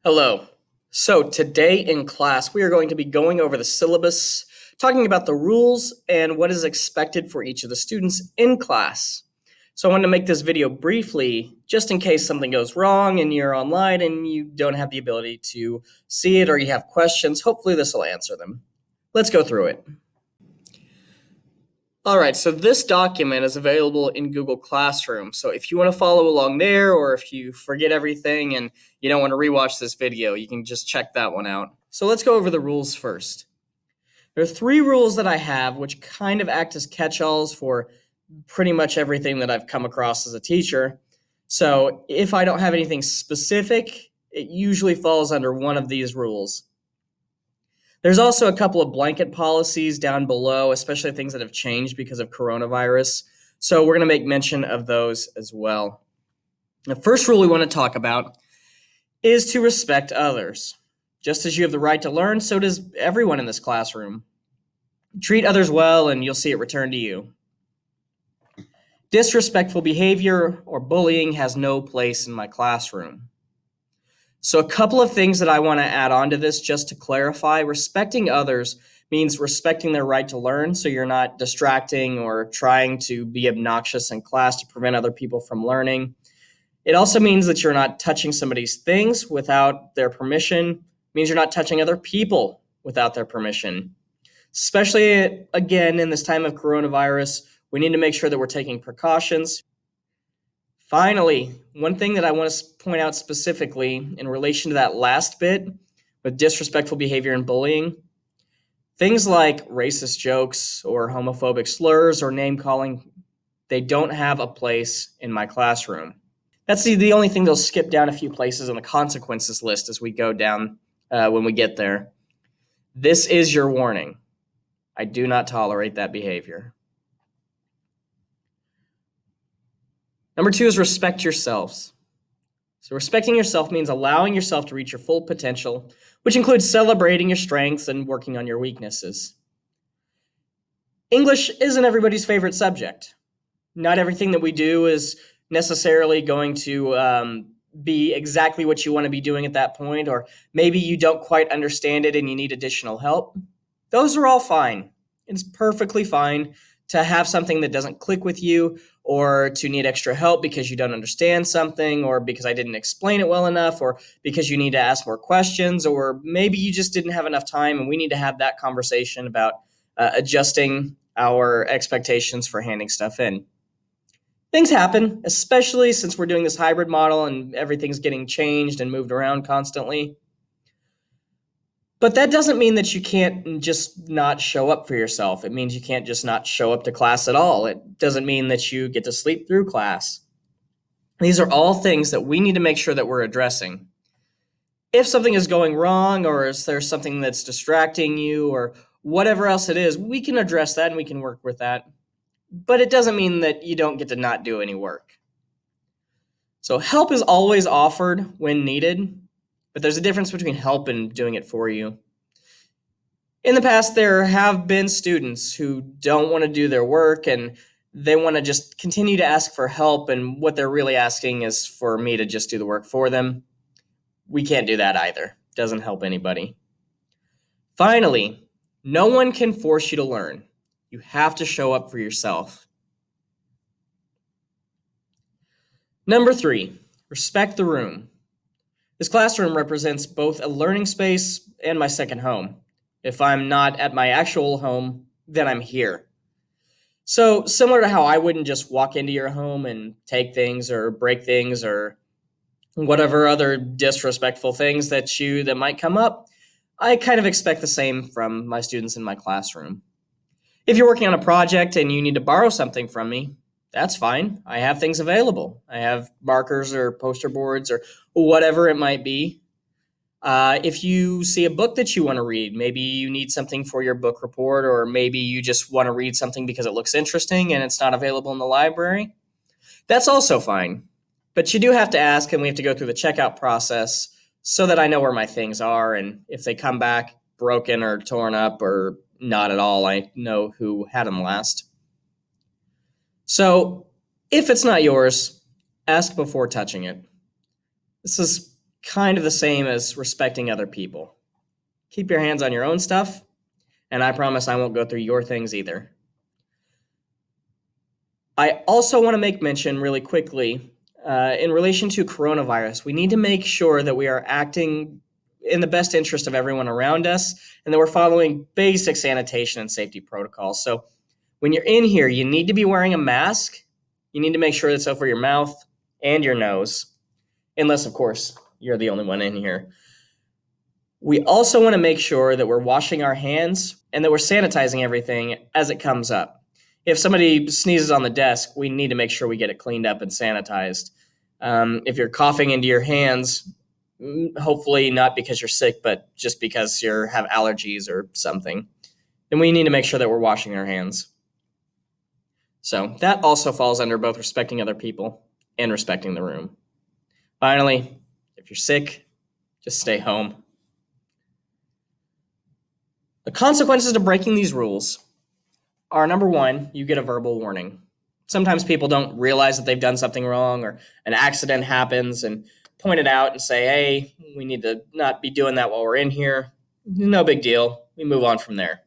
Hello. So today in class, we are going to be going over the syllabus, talking about the rules and what is expected for each of the students in class. So I wanted to make this video briefly, just in case something goes wrong and you're online and you don't have the ability to see it or you have questions. Hopefully this will answer them. Let's go through it. All right, so this document is available in Google Classroom. So if you want to follow along there, or if you forget everything and you don't want to rewatch this video, you can just check that one out. So let's go over the rules first. There are 3 rules that I have which kind of act as catch-alls for pretty much everything that I've come across as a teacher. So if I don't have anything specific, it usually falls under one of these rules. There's also a couple of blanket policies down below, especially things that have changed because of coronavirus. So we're going to make mention of those as well. The first rule we want to talk about is to respect others. Just as you have the right to learn, so does everyone in this classroom. Treat others well and you'll see it return to you. Disrespectful behavior or bullying has no place in my classroom. So a couple of things that I want to add on to this just to clarify. Respecting others means respecting their right to learn, so you're not distracting or trying to be obnoxious in class to prevent other people from learning. It also means that you're not touching somebody's things without their permission. It means you're not touching other people without their permission. Especially, again, in this time of coronavirus, we need to make sure that we're taking precautions. Finally, one thing that I want to point out specifically in relation to that last bit with disrespectful behavior and bullying, things like racist jokes or homophobic slurs or name calling, they don't have a place in my classroom. That's the only thing they'll skip down a few places on the consequences list as we go down when we get there. This is your warning. I do not tolerate that behavior. Number 2 is respect yourselves. So respecting yourself means allowing yourself to reach your full potential, which includes celebrating your strengths and working on your weaknesses. English isn't everybody's favorite subject. Not everything that we do is necessarily going to be exactly what you want to be doing at that point, or maybe you don't quite understand it and you need additional help. Those are all fine. It's perfectly fine to have something that doesn't click with you, or to need extra help because you don't understand something, or because I didn't explain it well enough, or because you need to ask more questions, or maybe you just didn't have enough time and we need to have that conversation about adjusting our expectations for handing stuff in. Things happen, especially since we're doing this hybrid model and everything's getting changed and moved around constantly. But that doesn't mean that you can't just not show up for yourself. It means you can't just not show up to class at all. It doesn't mean that you get to sleep through class. These are all things that we need to make sure that we're addressing. If something is going wrong, or is there something that's distracting you, or whatever else it is, we can address that and we can work with that. But it doesn't mean that you don't get to not do any work. So help is always offered when needed, but there's a difference between help and doing it for you. In the past, there have been students who don't want to do their work and they want to just continue to ask for help, and what they're really asking is for me to just do the work for them. We can't do that either. It doesn't help anybody. Finally, no one can force you to learn. You have to show up for yourself. Number 3, respect the room. This classroom represents both a learning space and my second home. If I'm not at my actual home, then I'm here. So similar to how I wouldn't just walk into your home and take things or break things or whatever other disrespectful things that might come up, I kind of expect the same from my students in my classroom. If you're working on a project and you need to borrow something from me, that's fine. I have things available. I have markers or poster boards or whatever it might be. If you see a book that you want to read, maybe you need something for your book report, or maybe you just want to read something because it looks interesting and it's not available in the library, that's also fine. But you do have to ask, and we have to go through the checkout process so that I know where my things are, and if they come back broken or torn up or not at all, I know who had them last. So if it's not yours, ask before touching it. This is kind of the same as respecting other people. Keep your hands on your own stuff, and I promise I won't go through your things either. I also want to make mention really quickly in relation to coronavirus, we need to make sure that we are acting in the best interest of everyone around us and that we're following basic sanitation and safety protocols. So when you're in here, you need to be wearing a mask. You need to make sure it's over your mouth and your nose, unless, of course, you're the only one in here. We also want to make sure that we're washing our hands and that we're sanitizing everything as it comes up. If somebody sneezes on the desk, we need to make sure we get it cleaned up and sanitized. If you're coughing into your hands, hopefully not because you're sick, but just because you have allergies or something, then we need to make sure that we're washing our hands. So that also falls under both respecting other people and respecting the room. Finally, if you're sick, just stay home. The consequences of breaking these rules are, number one, you get a verbal warning. Sometimes people don't realize that they've done something wrong or an accident happens and point it out and say, hey, we need to not be doing that while we're in here. No big deal. We move on from there.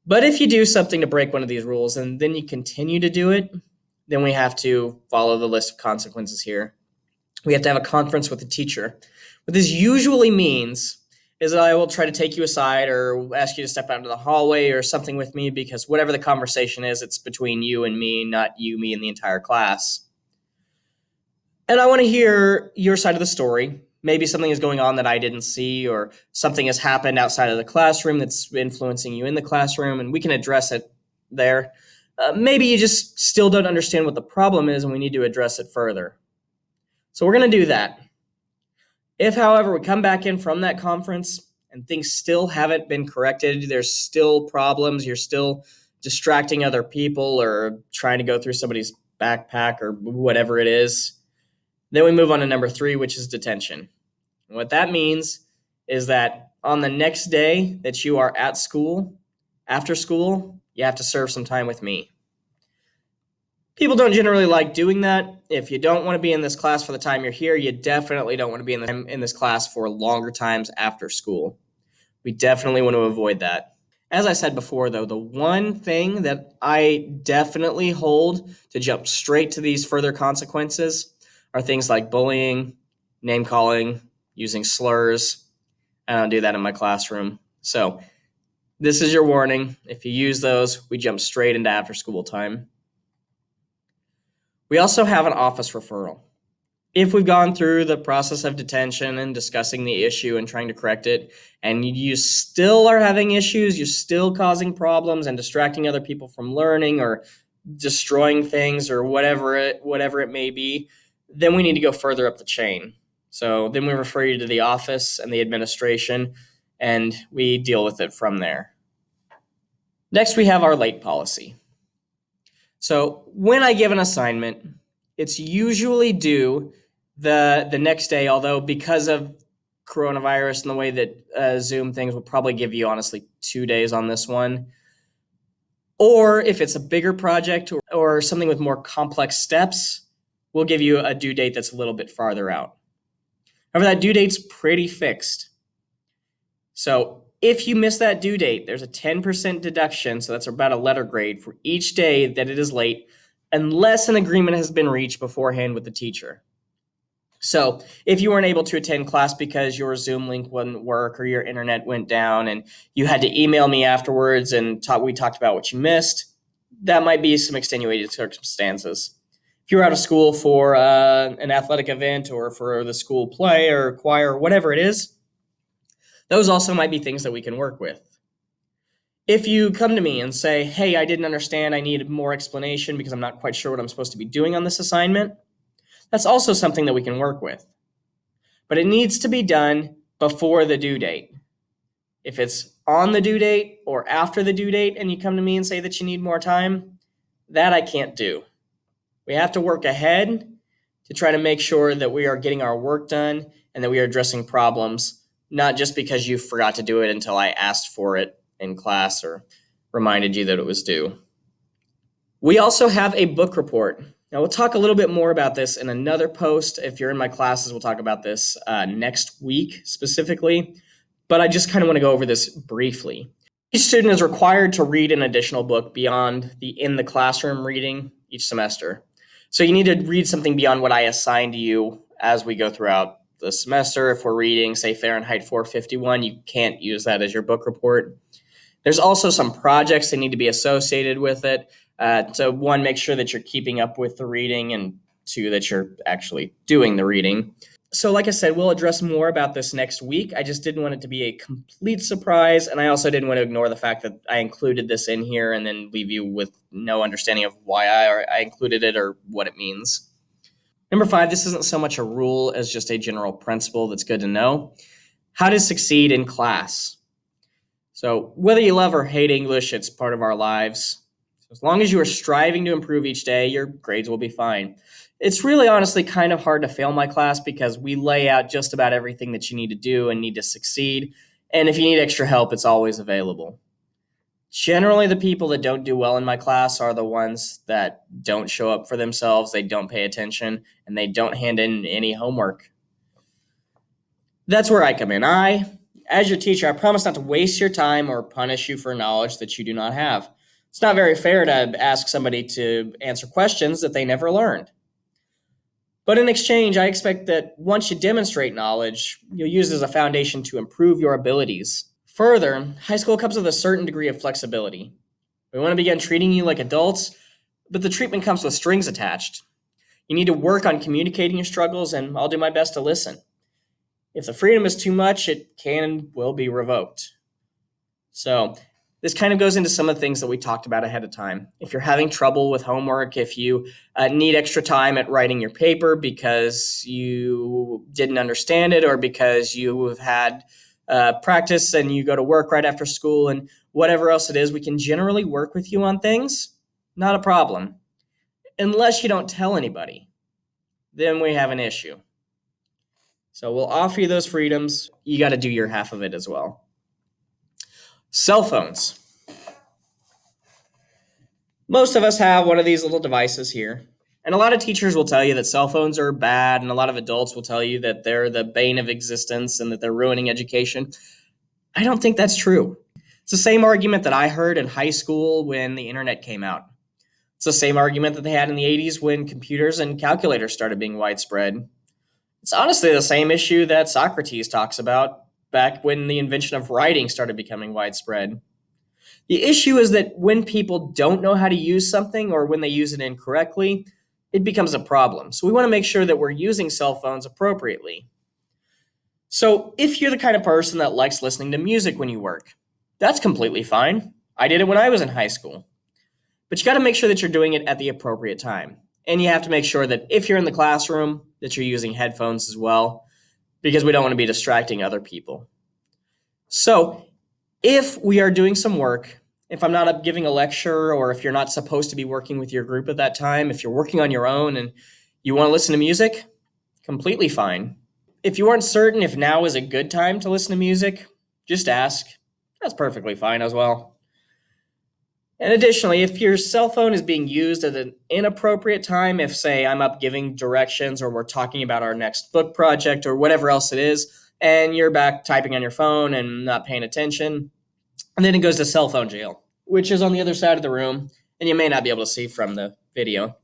But if you do something to break one of these rules and then you continue to do it, then we have to follow the list of consequences here. We have to have a conference with the teacher. What this usually means is that I will try to take you aside or ask you to step out into the hallway or something with me, because whatever the conversation is, it's between you and me, not you, me, and the entire class. And I want to hear your side of the story. Maybe something is going on that I didn't see, or something has happened outside of the classroom that's influencing you in the classroom, and we can address it there. Maybe you just still don't understand what the problem is and we need to address it further. So we're going to do that. If, however, we come back in from that conference and things still haven't been corrected, there's still problems, you're still distracting other people or trying to go through somebody's backpack or whatever it is, then we move on to number 3, which is detention. And what that means is that on the next day that you are at school, after school, you have to serve some time with me. People don't generally like doing that. If you don't want to be in this class for the time you're here, you definitely don't want to be in this class for longer times after school. We definitely want to avoid that. As I said before, though, the one thing that I definitely hold to jump straight to these further consequences are things like bullying, name calling, using slurs. I don't do that in my classroom. So this is your warning. If you use those, we jump straight into after school time. We also have an office referral. If we've gone through the process of detention and discussing the issue and trying to correct it, and you still are having issues, you're still causing problems and distracting other people from learning or destroying things or whatever it may be, then we need to go further up the chain. So then we refer you to the office and the administration, and we deal with it from there. Next, we have our late policy. So when I give an assignment, it's usually due the next day, although because of coronavirus and the way that Zoom things will probably give you, honestly, 2 days on this one. Or if it's a bigger project or something with more complex steps, we'll give you a due date that's a little bit farther out. However, that due date's pretty fixed. So if you miss that due date, there's a 10% deduction, so that's about a letter grade for each day that it is late, unless an agreement has been reached beforehand with the teacher. So if you weren't able to attend class because your Zoom link wouldn't work or your internet went down and you had to email me afterwards and we talked about what you missed, that might be some extenuating circumstances. If you're out of school for an athletic event or for the school play or choir or whatever it is, those also might be things that we can work with. If you come to me and say, hey, I didn't understand, I need more explanation because I'm not quite sure what I'm supposed to be doing on this assignment, that's also something that we can work with. But it needs to be done before the due date. If it's on the due date or after the due date and you come to me and say that you need more time, that I can't do. We have to work ahead to try to make sure that we are getting our work done and that we are addressing problems, not just because you forgot to do it until I asked for it in class or reminded you that it was due. We also have a book report. Now, we'll talk a little bit more about this in another post. If you're in my classes, we'll talk about this next week specifically, but I just kind of want to go over this briefly. Each student is required to read an additional book beyond the in the classroom reading each semester. So you need to read something beyond what I assign to you as we go throughout the semester. If we're reading, say, Fahrenheit 451, you can't use that as your book report. There's also some projects that need to be associated with it. So one, make sure that you're keeping up with the reading, and two, that you're actually doing the reading. So like I said, we'll address more about this next week. I just didn't want it to be a complete surprise, and I also didn't want to ignore the fact that I included this in here and then leave you with no understanding of why I included it or what it means. Number 5, this isn't so much a rule as just a general principle that's good to know. How to succeed in class. So whether you love or hate English, it's part of our lives. So as long as you are striving to improve each day, your grades will be fine. It's really honestly kind of hard to fail my class because we lay out just about everything that you need to do and need to succeed. And if you need extra help, it's always available. Generally, the people that don't do well in my class are the ones that don't show up for themselves, they don't pay attention, and they don't hand in any homework. That's where I come in. As your teacher, I promise not to waste your time or punish you for knowledge that you do not have. It's not very fair to ask somebody to answer questions that they never learned. But in exchange, I expect that once you demonstrate knowledge, you'll use it as a foundation to improve your abilities. Further, high school comes with a certain degree of flexibility. We want to begin treating you like adults, but the treatment comes with strings attached. You need to work on communicating your struggles, and I'll do my best to listen. If the freedom is too much, it can and will be revoked. So this kind of goes into some of the things that we talked about ahead of time. If you're having trouble with homework, if you need extra time at writing your paper because you didn't understand it or because you have had practice and you go to work right after school and whatever else it is, we can generally work with you on things. Not a problem. Unless you don't tell anybody, then we have an issue. So we'll offer you those freedoms. You got to do your half of it as well. Cell phones. Most of us have one of these little devices here. And a lot of teachers will tell you that cell phones are bad, and a lot of adults will tell you that they're the bane of existence and that they're ruining education. I don't think that's true. It's the same argument that I heard in high school when the internet came out. It's the same argument that they had in the 80s when computers and calculators started being widespread. It's honestly the same issue that Socrates talks about back when the invention of writing started becoming widespread. The issue is that when people don't know how to use something or when they use it incorrectly, it becomes a problem. So we want to make sure that we're using cell phones appropriately. So if you're the kind of person that likes listening to music when you work, that's completely fine. I did it when I was in high school. But you got to make sure that you're doing it at the appropriate time. And you have to make sure that if you're in the classroom, that you're using headphones as well, because we don't want to be distracting other people. So if we are doing some work, if I'm not giving a lecture, or if you're not supposed to be working with your group at that time, if you're working on your own and you want to listen to music, completely fine. If you aren't certain if now is a good time to listen to music, just ask. That's perfectly fine as well. And additionally, if your cell phone is being used at an inappropriate time, if, say, I'm up giving directions or we're talking about our next book project or whatever else it is, and you're back typing on your phone and not paying attention, and then it goes to cell phone jail, which is on the other side of the room, and you may not be able to see from the video.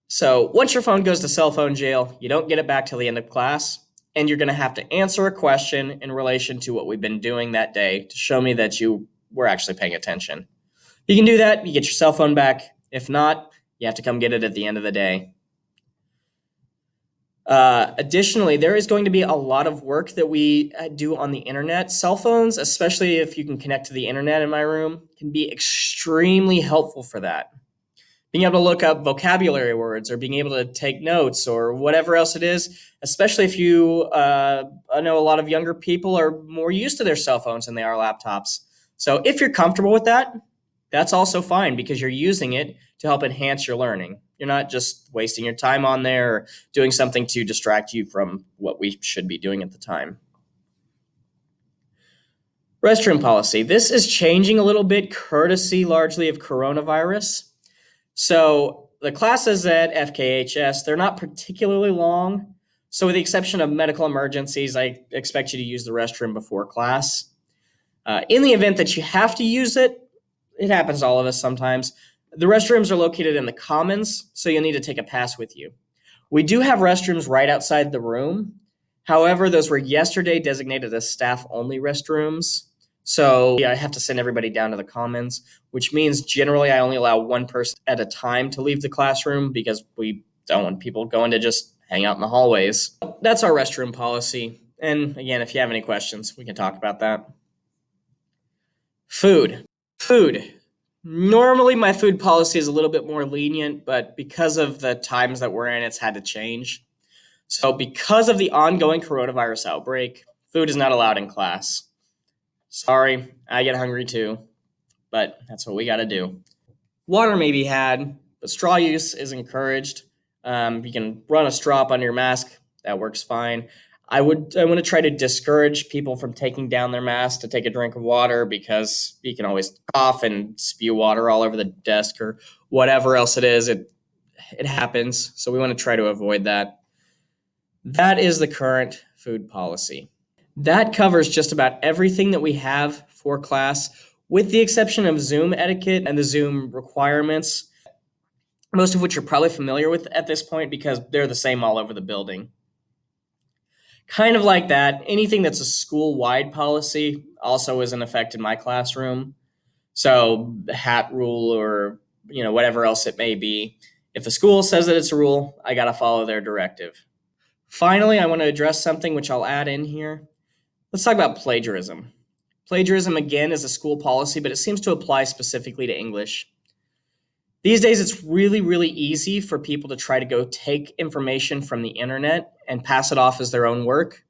So once your phone goes to cell phone jail, you don't get it back till the end of class, and you're going to have to answer a question in relation to what we've been doing that day to show me that you were actually paying attention. You can do that, you get your cell phone back. If not, you have to come get it at the end of the day. Additionally, there is going to be a lot of work that we do on the internet. Cell phones, especially if you can connect to the internet in my room, can be extremely helpful for that. Being able to look up vocabulary words or being able to take notes or whatever else it is, especially if you, I know a lot of younger people are more used to their cell phones than they are laptops. So if you're comfortable with that, that's also fine because you're using it to help enhance your learning. You're not just wasting your time on there or doing something to distract you from what we should be doing at the time. Restroom policy. This is changing a little bit, courtesy largely of coronavirus. So The classes at FKHS, they're not particularly long. So with the exception of medical emergencies, I expect you to use the restroom before class. In the event that you have to use it, it happens to all of us sometimes. The restrooms are located in the commons, so you'll need to take a pass with you. We do have restrooms right outside the room. However, those were yesterday designated as staff-only restrooms. So I have to send everybody down to the commons, which means generally I only allow one person at a time to leave the classroom because we don't want people going to just hang out in the hallways. That's our restroom policy. And again, if you have any questions, we can talk about that. Food. Food. Normally, my food policy is a little bit more lenient, but because of the times that we're in, it's had to change. So, because of the ongoing coronavirus outbreak, food is not allowed in class. Sorry, I get hungry too, but that's what we got to do. Water may be had, but straw use is encouraged. You can run a straw up under your mask, that works fine. I want to try to discourage people from taking down their mask to take a drink of water because you can always cough and spew water all over the desk or whatever else it is. It happens, so we want to try to avoid that. That is the current food policy. That covers just about everything that we have for class, with the exception of Zoom etiquette and the Zoom requirements, most of which you're probably familiar with at this point because they're the same all over the building. Kind of like that, anything that's a school-wide policy also is in effect in my classroom. So the hat rule or whatever else it may be. If the school says that it's a rule, I got to follow their directive. Finally, I want to address something which I'll add in here. Let's talk about plagiarism. Plagiarism, again, is a school policy, but it seems to apply specifically to English. These days, it's really, really easy for people to try to go take information from the internet and pass it off as their own work.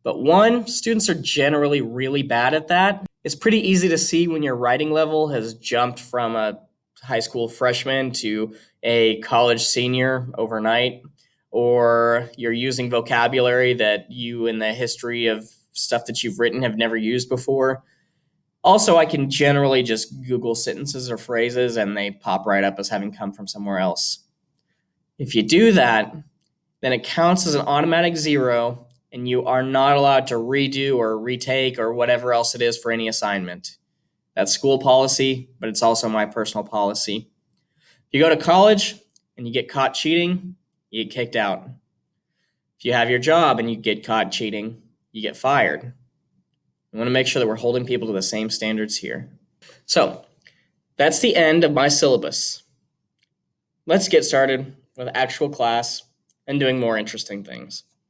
But one, students are generally really bad at that. It's pretty easy to see when your writing level has jumped from a high school freshman to a college senior overnight, or you're using vocabulary that you in the history of stuff that you've written have never used before. Also, I can generally just Google sentences or phrases and they pop right up as having come from somewhere else. If you do that, then it counts as an automatic 0 and you are not allowed to redo or retake or whatever else it is for any assignment. That's school policy, but it's also my personal policy. If you go to college and you get caught cheating, you get kicked out. If you have your job and you get caught cheating, you get fired. I want to make sure that we're holding people to the same standards here. So that's the end of my syllabus. Let's get started with actual class and doing more interesting things.